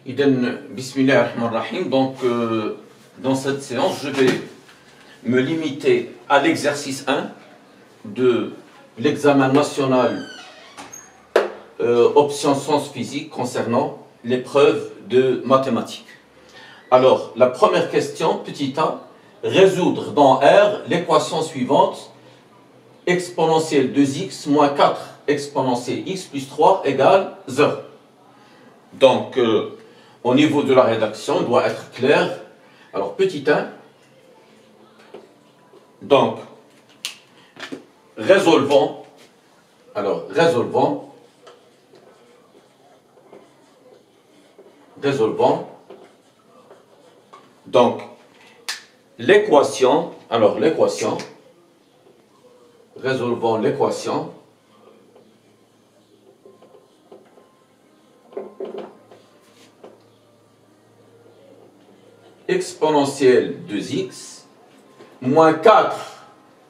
Bismillah ar-Rahman ar-Rahim. Donc, dans cette séance, je vais me limiter à l'exercice 1 de l'examen national option sciences physiques concernant l'épreuve de mathématiques. Alors, la première question, petit a, résoudre dans R l'équation suivante, exponentielle 2x moins 4 exponentielle x plus 3 égale 0. Donc, au niveau de la rédaction, il doit être clair. Alors, petit 1. Donc, résolvons. Alors, résolvons. Donc, l'équation. Alors, l'équation. Résolvons l'équation. Exponentielle 2x moins 4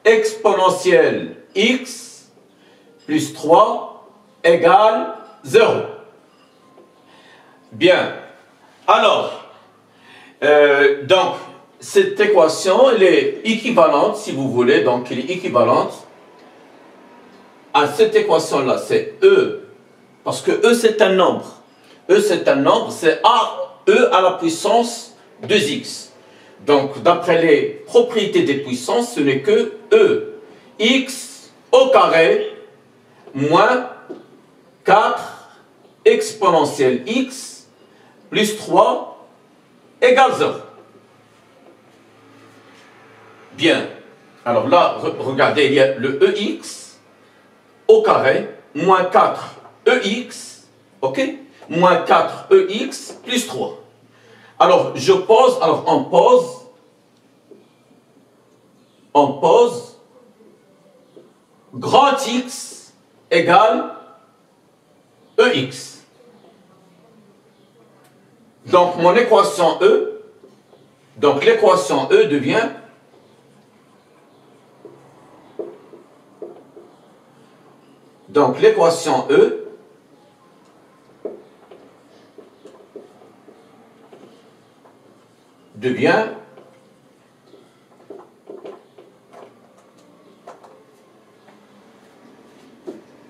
exponentielle x plus 3 égale 0. Bien. Alors, donc, cette équation, elle est équivalente, si vous voulez, donc elle est équivalente à cette équation-là, c'est E, parce que E c'est un nombre. E c'est un nombre, c'est E à la puissance 2x. Donc, d'après les propriétés des puissances, ce n'est que E, x au carré, moins 4 exponentielle x, plus 3, égale 0. Bien. Alors là, regardez, il y a le EX au carré, moins 4 EX, ok? Moins 4 EX, plus 3. Alors, je pose, alors on pose grand X égale EX. Donc, mon équation E, donc l'équation E devient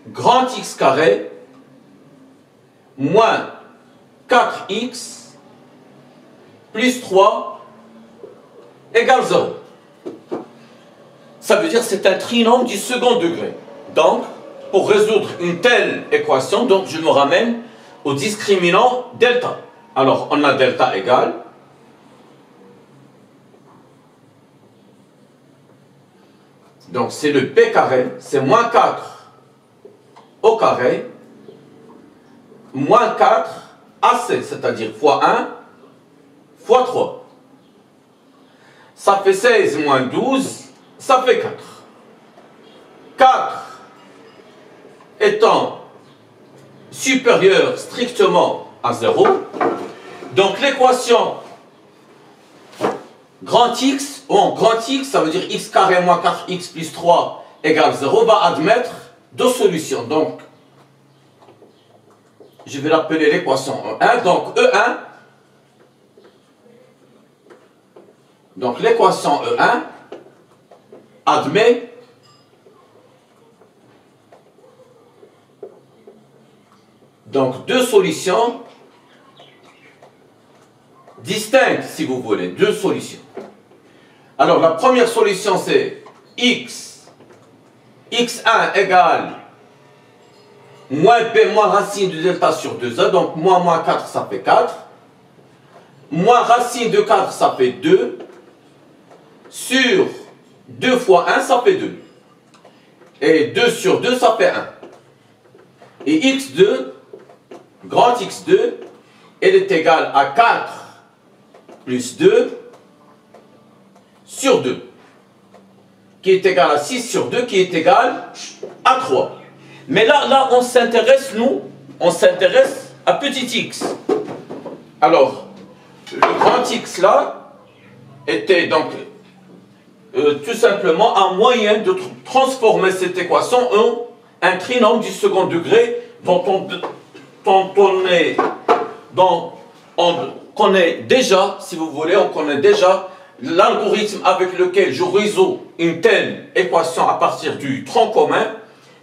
grand X carré moins 4x plus 3 égale 0. Ça veut dire que c'est un trinôme du second degré. Donc, pour résoudre une telle équation, donc je me ramène au discriminant delta. Alors, on a delta égale donc c'est le b carré, c'est moins 4 au carré, moins 4 AC, c'est-à-dire fois 1, fois 3. Ça fait 16 moins 12, ça fait 4. 4 étant supérieur strictement à 0, donc l'équation grand X, grand X, ça veut dire x carré moins 4x plus 3 égale 0, va admettre deux solutions. Donc, je vais l'appeler l'équation E1. Donc, E1, donc l'équation E1 admet donc deux solutions distinctes, si vous voulez, deux solutions. Alors, la première solution, c'est x1 égale moins b moins racine de delta sur 2a, donc moins 4, ça fait 4. Moins racine de 4, ça fait 2. Sur 2 fois 1, ça fait 2. Et 2 sur 2, ça fait 1. Et x2, grand x2, elle est égale à 4 plus 2 sur 2, qui est égal à 6 sur 2, qui est égal à 3. Mais là on s'intéresse à petit x. Alors, le grand x là était donc tout simplement un moyen de transformer cette équation en un trinôme du second degré dont on connaît déjà, si vous voulez, on connaît déjà l'algorithme avec lequel je résous une telle équation à partir du tronc commun.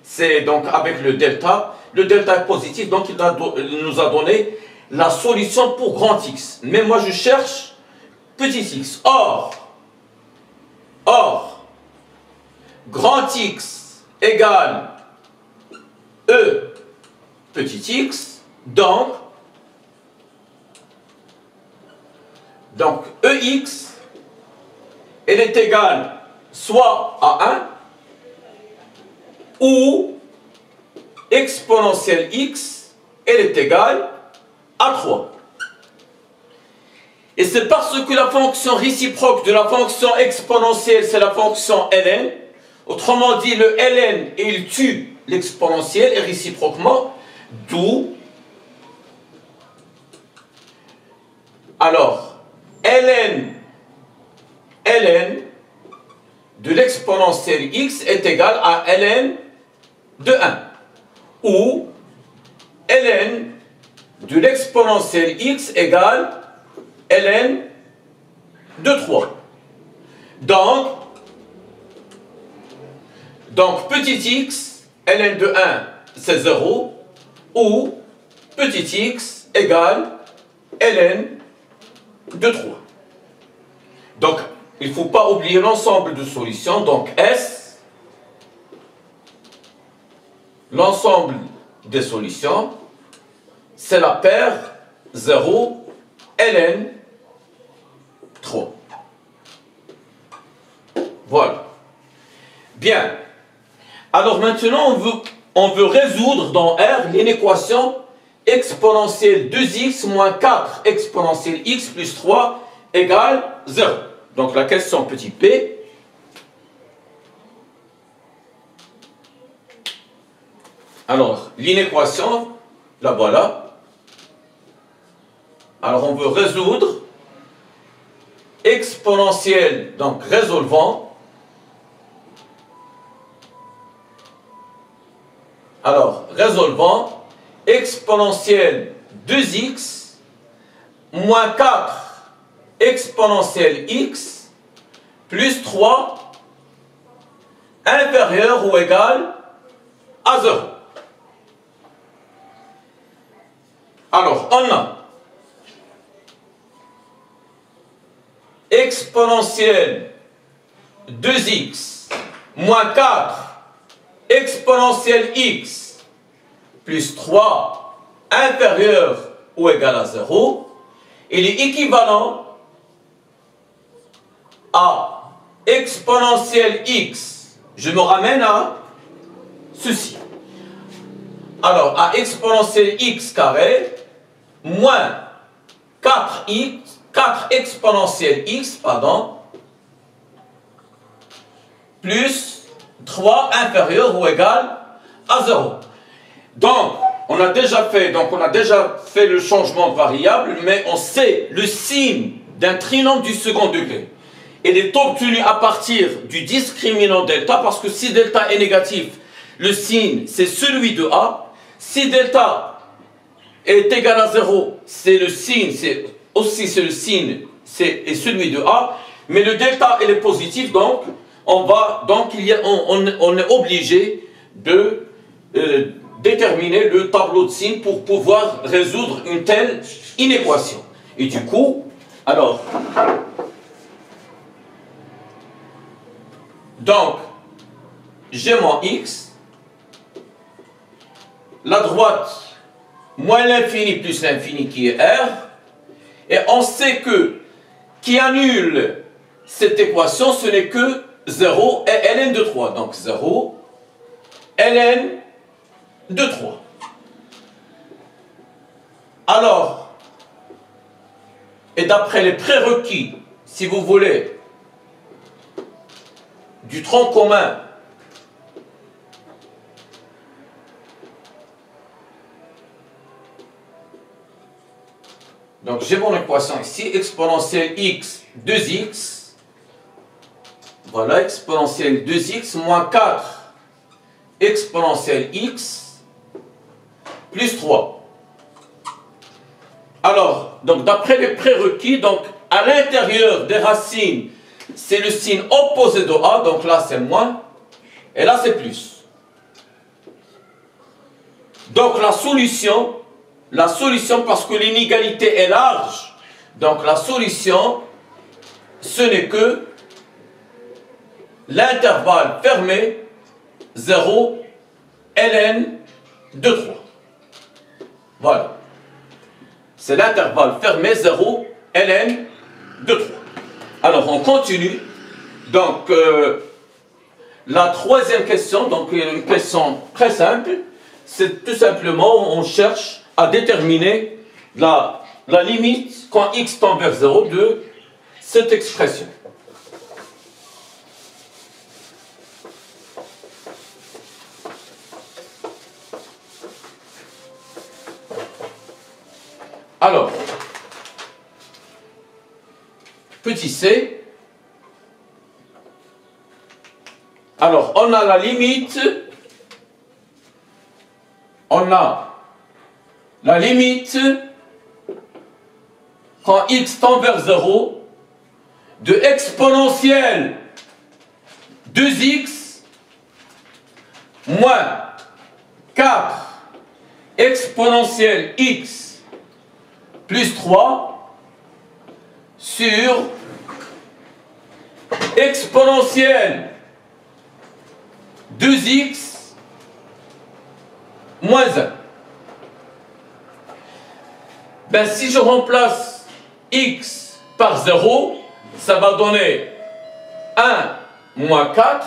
C'est donc avec le delta. Le delta est positif, donc il nous a donné la solution pour grand X. Mais moi, je cherche petit x. Or, grand X égale E petit x, donc EX, elle est égale soit à 1 ou exponentielle x, elle est égale à 3. Et c'est parce que la fonction réciproque de la fonction exponentielle, c'est la fonction ln. Autrement dit, le ln, il tue l'exponentielle et réciproquement, d'où, alors, ln de l'exponentielle x est égal à ln de 1. Ou ln de l'exponentielle x égale ln de 3. Donc petit x, ln de 1, c'est 0, ou petit x égale ln de 3. Donc, il ne faut pas oublier l'ensemble de solutions. Donc, S, l'ensemble des solutions, c'est la paire 0, ln 3. Voilà. Bien. Alors maintenant, on veut résoudre dans R une équation exponentielle 2x moins 4 exponentielle x plus 3 égale 0. Donc la question petit p. Alors, l'inéquation, la voilà. Alors on veut résoudre exponentielle, donc résolvant. Alors, résolvant exponentielle 2x moins 4 exponentielle x plus 3 inférieur ou égal à 0. Alors, on a exponentielle 2x moins 4 exponentielle x plus 3 inférieur ou égal à 0, il est équivalent à exponentielle x. Je me ramène à ceci. Alors, à exponentielle x carré moins 4 exponentielle x, pardon, plus 3 inférieur ou égal à 0. Donc, on a déjà fait le changement de variable, mais on sait le signe d'un trinôme du second degré. Il est obtenu à partir du discriminant delta, parce que si delta est négatif, le signe c'est celui de A. Si delta est égal à 0, c'est le signe, c'est le signe est celui de A. Mais le delta il est positif, donc on est obligé de déterminer le tableau de signes pour pouvoir résoudre une telle inéquation. Et du coup, alors, donc, g moins x, la droite moins l'infini plus l'infini qui est R, et on sait que qui annule cette équation, ce n'est que 0 et ln de 3. Donc 0, ln de 3. Alors, et d'après les prérequis, si vous voulez, du tronc commun, donc j'ai mon équation ici, exponentielle x 2x, voilà, exponentielle 2x moins 4 exponentielle x plus 3. Alors, donc d'après les prérequis, donc à l'intérieur des racines, c'est le signe opposé de A, donc là c'est moins, et là c'est plus. Donc la solution, parce que l'inégalité est large, donc la solution, ce n'est que l'intervalle fermé 0 ln de 3. Voilà. C'est l'intervalle fermé 0 ln de 3. Alors on continue. Donc la troisième question, donc une question très simple, c'est tout simplement on cherche à déterminer la limite quand x tend vers 0 de cette expression. Alors, petit c, alors on a la limite, quand x tend vers 0 de exponentielle 2x moins 4 exponentielle x plus 3 sur exponentielle 2x moins 1. Ben, si je remplace x par 0, ça va donner 1 moins 4,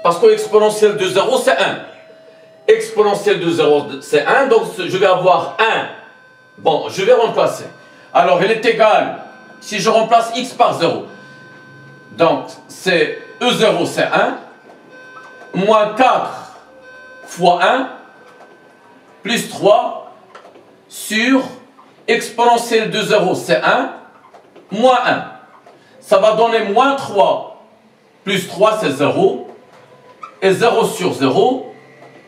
parce que l'exponentielle de 0 c'est 1. Exponentielle de 0 c'est 1, donc je vais avoir 1. Bon, je vais remplacer. Alors, elle est égale, si je remplace x par 0, donc c'est E0 c'est 1, moins 4 fois 1, plus 3, sur exponentielle de 0 c'est 1, moins 1. Ça va donner moins 3, plus 3 c'est 0, et 0 sur 0,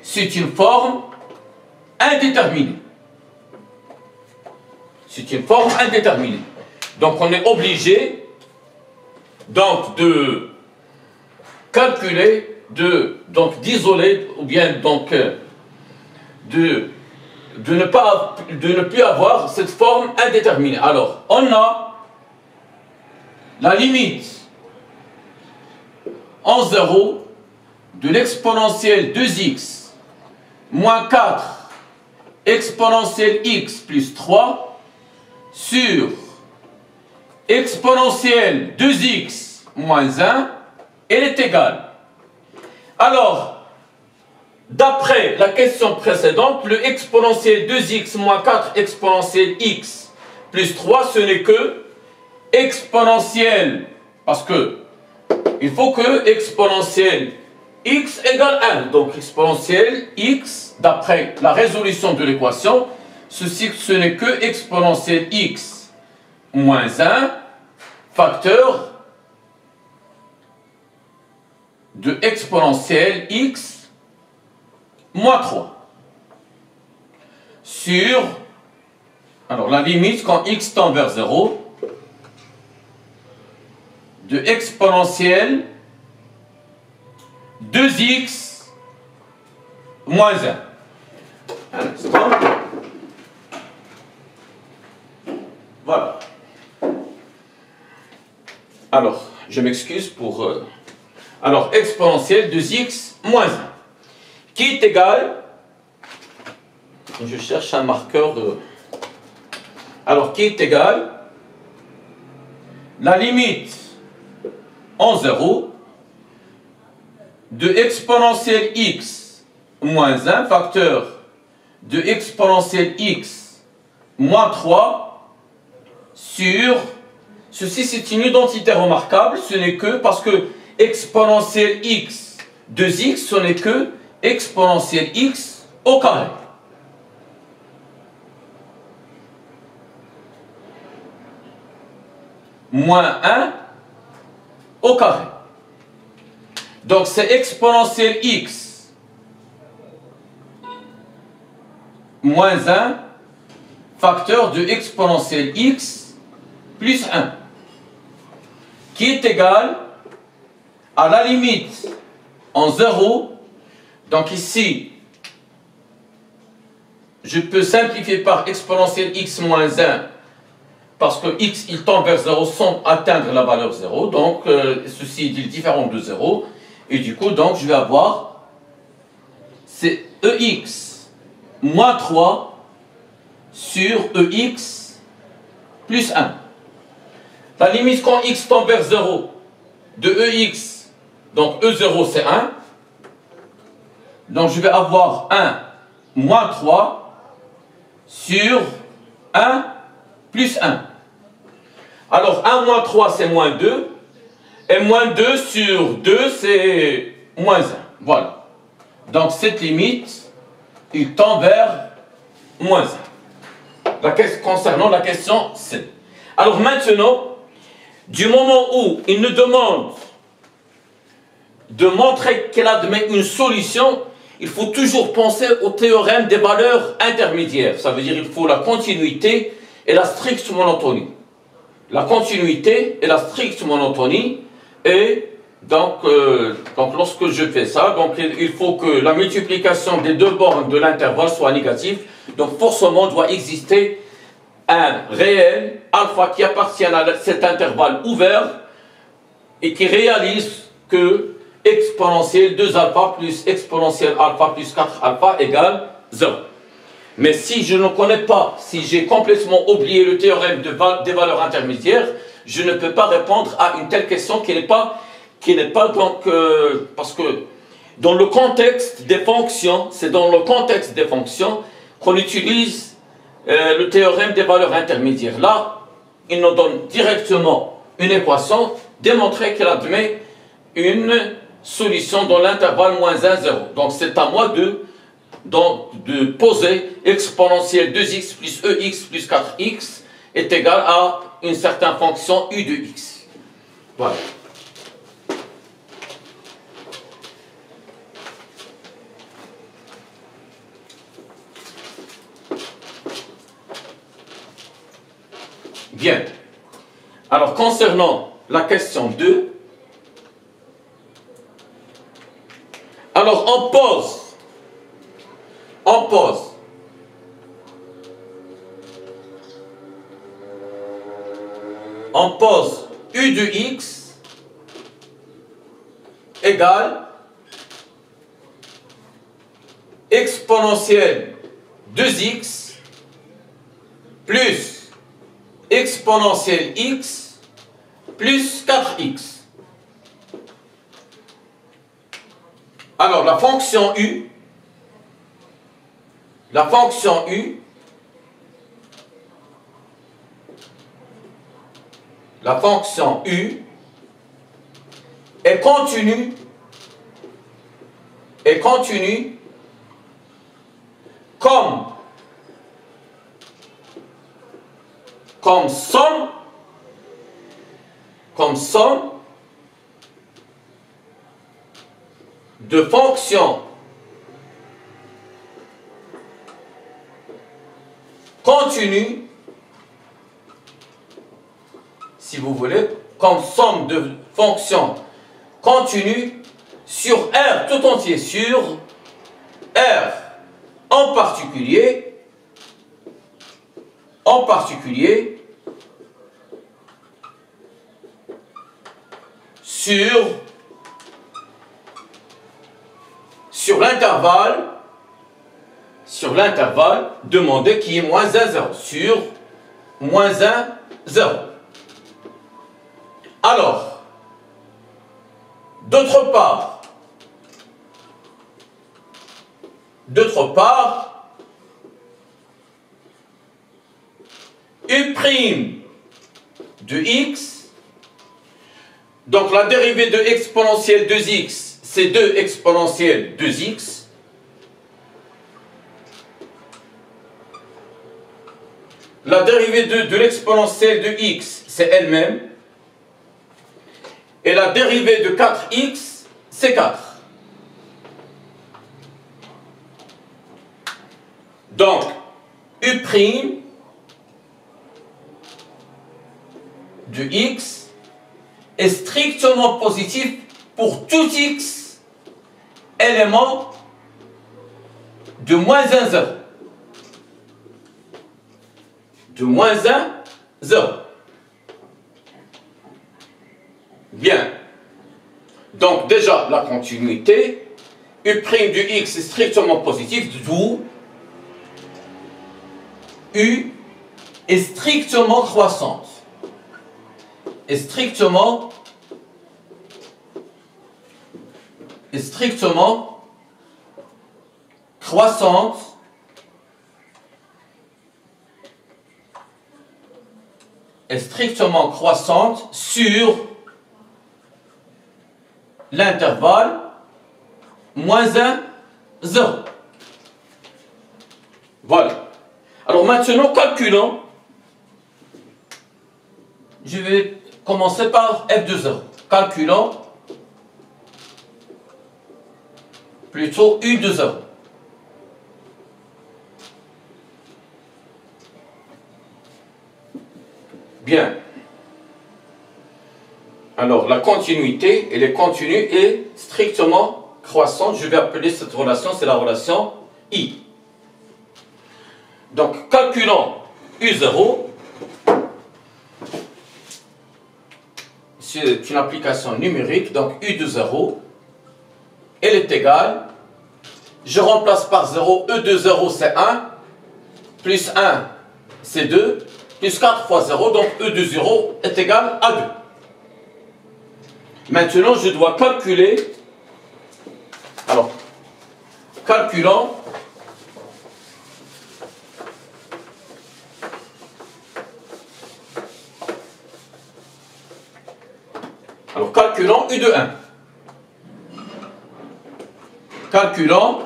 c'est une forme indéterminée. C'est une forme indéterminée. Donc on est obligé donc de calculer, d'isoler, ou bien donc de ne plus avoir cette forme indéterminée. Alors, on a la limite en 0 de l'exponentielle 2x moins 4 exponentielle x plus 3 sur exponentielle 2x moins 1, elle est égale. Alors, d'après la question précédente, le exponentielle 2x moins 4 exponentielle x plus 3, ce n'est que exponentielle, parce que il faut que exponentielle x égale 1. Donc exponentielle x, d'après la résolution de l'équation, ce n'est que exponentielle x moins 1 facteur de exponentielle x moins 3 sur, alors la limite quand x tend vers 0 de exponentielle 2x moins 1. Un instant. Voilà. Alors, je m'excuse pour... Alors, exponentielle 2x moins 1, qui est égal... Je cherche un marqueur de... Alors, qui est égal... La limite en 0 de exponentielle x moins 1 facteur de exponentielle x moins 3 sur... Ceci, c'est une identité remarquable, ce n'est que parce que exponentielle x 2x, ce n'est que exponentielle x au carré. Moins 1 au carré. Donc c'est exponentielle x moins 1 facteur de exponentielle x plus 1, qui est égal à la limite en 0. Donc ici, je peux simplifier par exponentielle x moins 1, parce que x il tend vers 0 sans atteindre la valeur 0, donc ceci est différent de 0, et du coup donc je vais avoir, c'est ex moins 3 sur ex plus 1. La limite quand x tend vers 0 de ex, donc e0 c'est 1, donc je vais avoir 1 moins 3 sur 1 plus 1. Alors 1 moins 3 c'est moins 2, et moins 2 sur 2 c'est moins 1. Voilà. Donc cette limite, il tend vers moins 1. Concernant la question C. Alors maintenant, du moment où il nous demande de montrer qu'elle admet une solution, il faut toujours penser au théorème des valeurs intermédiaires. Ça veut dire qu'il faut la continuité et la stricte monotonie. La continuité et la stricte monotonie. Et donc lorsque je fais ça, donc il faut que la multiplication des deux bornes de l'intervalle soit négative. Donc forcément doit exister un réel alpha qui appartient à cet intervalle ouvert et qui réalise que exponentielle 2 alpha plus exponentielle alpha plus 4 alpha égale 0. Mais si je ne connais pas, si j'ai complètement oublié le théorème des valeurs intermédiaires, je ne peux pas répondre à une telle question qui n'est pas donc, parce que dans le contexte des fonctions, c'est dans le contexte des fonctions qu'on utilise le théorème des valeurs intermédiaires. Là, il nous donne directement une équation démontrée qu'elle admet une solution dans l'intervalle moins 1, 0. Donc c'est à moi de poser exponentielle 2x plus ex plus 4x est égal à une certaine fonction u de x. Voilà. Bien. Alors concernant la question 2, alors on pose u de x égale exponentielle 2x plus exponentielle x plus 4x. Alors la fonction u est continue comme somme de fonctions continues, si vous voulez, comme somme de fonctions continues sur R tout entier, sur R en particulier sur l'intervalle demandé qui est moins 1, 0, sur moins 1, 0. Alors, d'autre part, u' de x, donc la dérivée de exponentielle 2x, c'est 2 exponentielle 2x, la dérivée de l'exponentielle de x, c'est elle-même, et la dérivée de 4x, c'est 4. Donc, u' de x est strictement positif pour tout x élément de moins 1, 0. De moins 1, 0. Bien. Donc déjà, la continuité, U' de x est strictement positif, d'où U est strictement croissante. Est strictement croissante sur l'intervalle moins 1, 0. Voilà. Alors maintenant, calculons. Je vais commencer par f de 0. Calculons plutôt u de 0. Bien. Alors, la continuité, elle est continue et strictement croissante. Je vais appeler cette relation, c'est la relation I. Donc, calculons U0. C'est une application numérique. Donc, U de 0, elle est égale. Je remplace par 0. E de 0, c'est 1. Plus 1, c'est 2. Plus 4 fois 0. Donc, E de 0 est égal à 2. Maintenant, je dois calculer. Alors, calculons U de 1. Calculons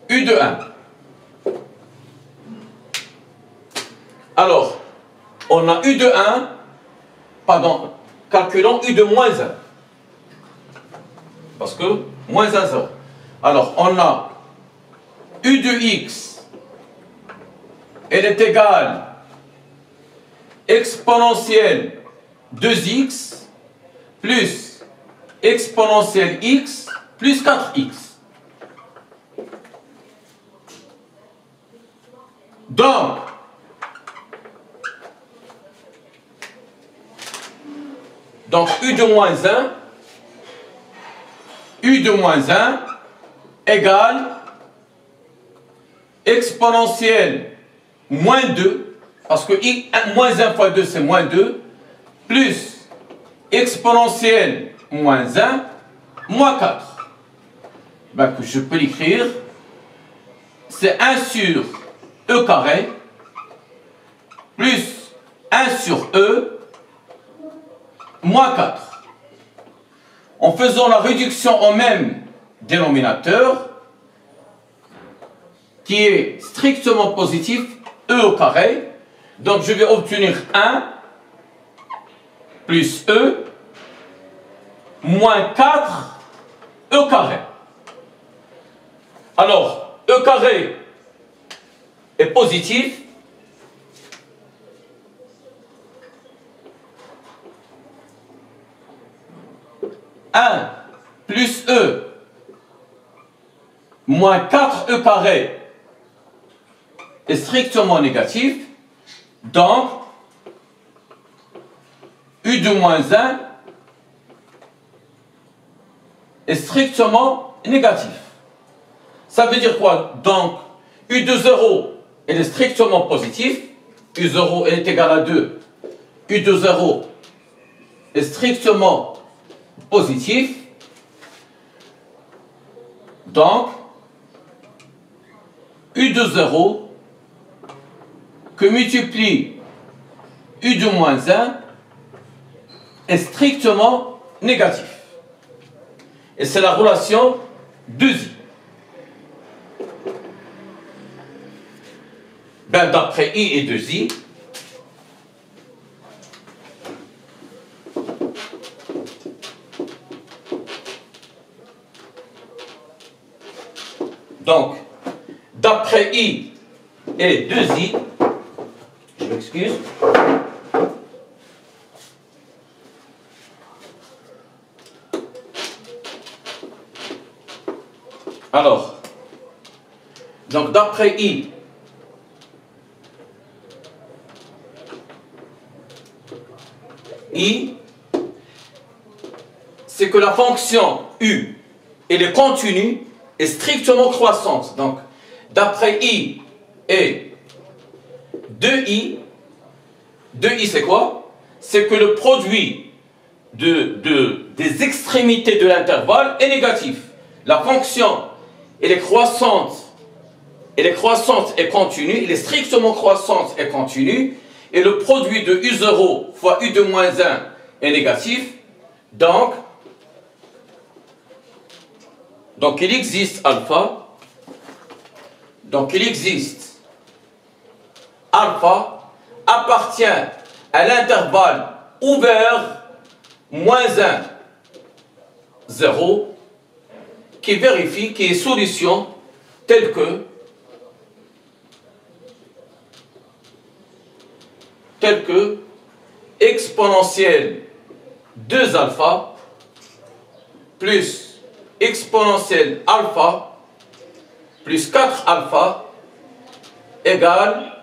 U de 1. Alors, on a U de 1. Pardon, calculons U de moins 1. Parce que moins 1, 0. Alors, on a U de x, elle est égale exponentielle 2x plus exponentielle x plus 4x. Donc, U de moins 1, U de moins 1 égale exponentielle moins 2, parce que moins 1 fois 2 c'est moins 2, plus exponentielle moins 1, moins 4. Ben, que je peux l'écrire, c'est 1 sur E carré, plus 1 sur E, moins 4. En faisant la réduction au même dénominateur, qui est strictement positif, E au carré, donc je vais obtenir 1 plus E moins 4 E carré. Alors, E carré est positif. Plus E moins 4E carré est strictement négatif. Donc, U de moins 1 est strictement négatif. Ça veut dire quoi? Donc, U de 0, elle est strictement positif. U0, elle est égale à 2. U de 0 est strictement positif. Donc, U de 0 que multiplie U de moins 1 est strictement négatif. Et c'est la relation 2i. Ben, d'après I et 2i, donc, d'après I et 2i, je m'excuse, Alors, donc d'après I, c'est que la fonction U, elle est continue et strictement croissante. Donc, d'après I et 2I, 2I c'est quoi? C'est que le produit des extrémités de l'intervalle est négatif. La fonction, elle est croissante et continue, elle est strictement croissante et continue, et le produit de U0 fois U de moins 1 est négatif, donc il existe alpha, appartient à l'intervalle ouvert moins 1, 0, qui vérifie qu'il y ait solution telle que exponentielle 2 alpha plus exponentielle alpha plus 4 alpha égale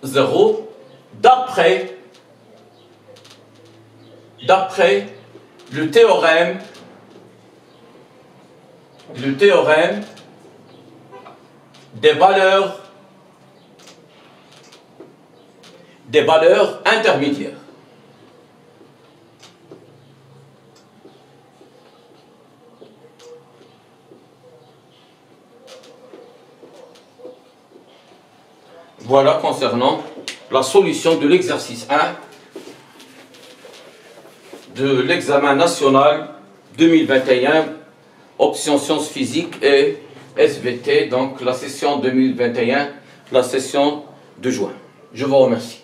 0 d'après le théorème des valeurs intermédiaires. Voilà concernant la solution de l'exercice 1 de l'examen national 2021, option sciences physiques et SVT, donc la session 2021, la session de juin. Je vous remercie.